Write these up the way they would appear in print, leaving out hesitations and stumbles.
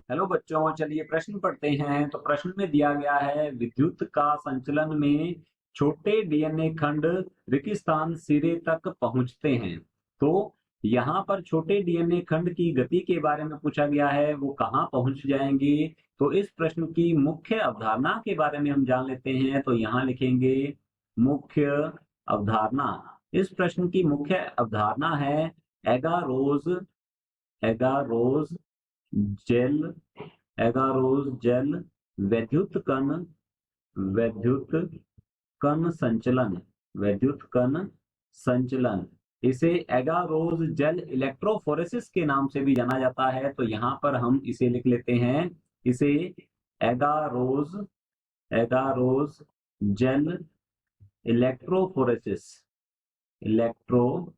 Hello बच्चों, चलिए प्रश्न पढ़ते हैं। तो प्रश्न में दिया गया है विद्युत का संचलन में छोटे डीएनए खंड रिक्तिस्थान सिरे तक पहुंचते हैं। तो यहाँ पर छोटे डीएनए खंड की गति के बारे में पूछा गया है, वो कहाँ पहुंच जाएंगे। तो इस प्रश्न की मुख्य अवधारणा के बारे में हम जान लेते हैं। तो यहाँ लिखेंगे मुख्य अवधारणा। इस प्रश्न की मुख्य अवधारणा है agarose agarose gel agarose gel वैद्युत कण संचलन। इसे एगारोज जेल इलेक्ट्रोफोरेसिस के नाम से भी जाना जाता है। तो यहाँ पर हम इसे लिख लेते हैं, इसे agarose agarose gel electrophoresis electrophoresis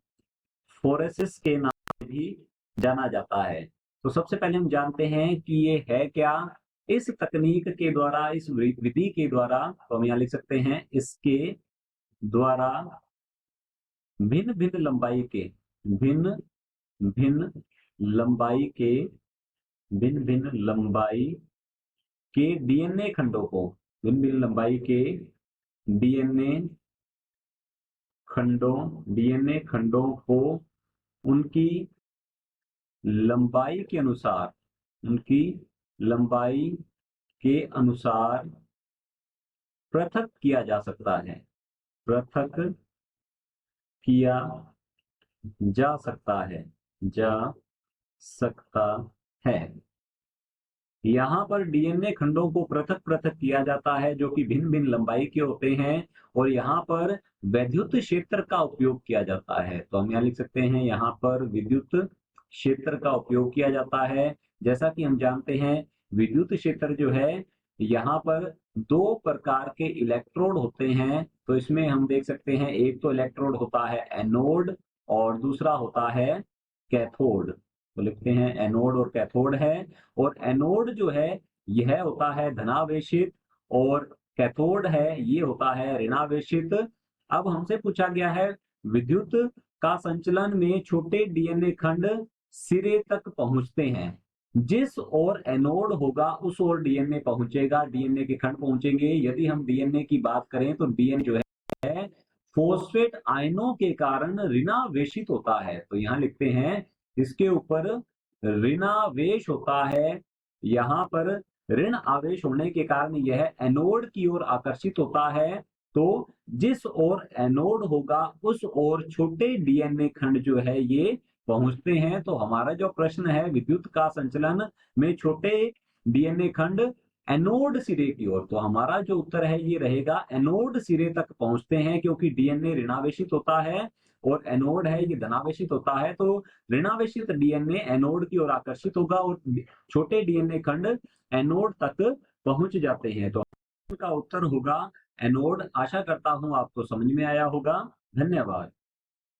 के नाम से भी जाना जाता है। तो सबसे पहले हम जानते हैं कि ये है क्या। इस तकनीक के द्वारा, इस विधि के द्वारा, तो हम यहाँ लिख सकते हैं इसके द्वारा भिन्न भिन्न लंबाई के भिन्न भिन्न लंबाई के भिन्न भिन्न लंबाई के डीएनए खंडों को भिन्न भिन्न लंबाई के डीएनए डीएनए खंडों को उनकी लंबाई के अनुसार उनकी लंबाई के अनुसार पृथक किया जा सकता है पृथक किया जा सकता है जा सकता है। यहाँ पर डीएनए खंडों को पृथक पृथक किया जाता है जो कि भिन्न भिन्न लंबाई के होते हैं, और यहाँ पर वैद्युत क्षेत्र का उपयोग किया जाता है। तो हम यहाँ लिख सकते हैं, यहाँ पर विद्युत क्षेत्र का उपयोग किया जाता है। जैसा कि हम जानते हैं विद्युत क्षेत्र जो है, यहाँ पर दो प्रकार के इलेक्ट्रोड होते हैं। तो इसमें हम देख सकते हैं, एक तो इलेक्ट्रोड होता है एनोड और दूसरा होता है कैथोड। तो लिखते हैं एनोड और कैथोड है। और एनोड जो है यह होता है धनावेशित, और कैथोड है ये होता है ऋणावेशित। अब हमसे पूछा गया है विद्युत का संचलन में छोटे डीएनए खंड सिरे तक पहुंचते हैं। जिस ओर एनोड होगा उस ओर डीएनए पहुंचेगा, डीएनए के खंड पहुंचेंगे। यदि हम डीएनए की बात करें तो डीएनए जो है फॉस्फेट आयनों के कारण ऋणावेशित होता है। तो यहाँ लिखते हैं इसके ऊपर ऋणावेश होता है। यहाँ पर ऋण आवेश होने के कारण यह एनोड की ओर आकर्षित होता है। तो जिस ओर एनोड होगा उस ओर छोटे डीएनए खंड जो है ये पहुंचते हैं। तो हमारा जो प्रश्न है विद्युत का संचलन में छोटे डीएनए खंड एनोड सिरे की ओर, तो हमारा जो उत्तर है ये रहेगा एनोड सिरे तक पहुंचते हैं, क्योंकि डीएनए ऋणावेशित होता है और एनोड है ये धनावेशित होता है। तो ऋणावेशित डीएनए एनोड की ओर आकर्षित होगा और छोटे डीएनए खंड एनोड तक पहुंच जाते हैं। तो का उत्तर होगा एनोड। आशा करता हूं आपको समझ में आया होगा। धन्यवाद।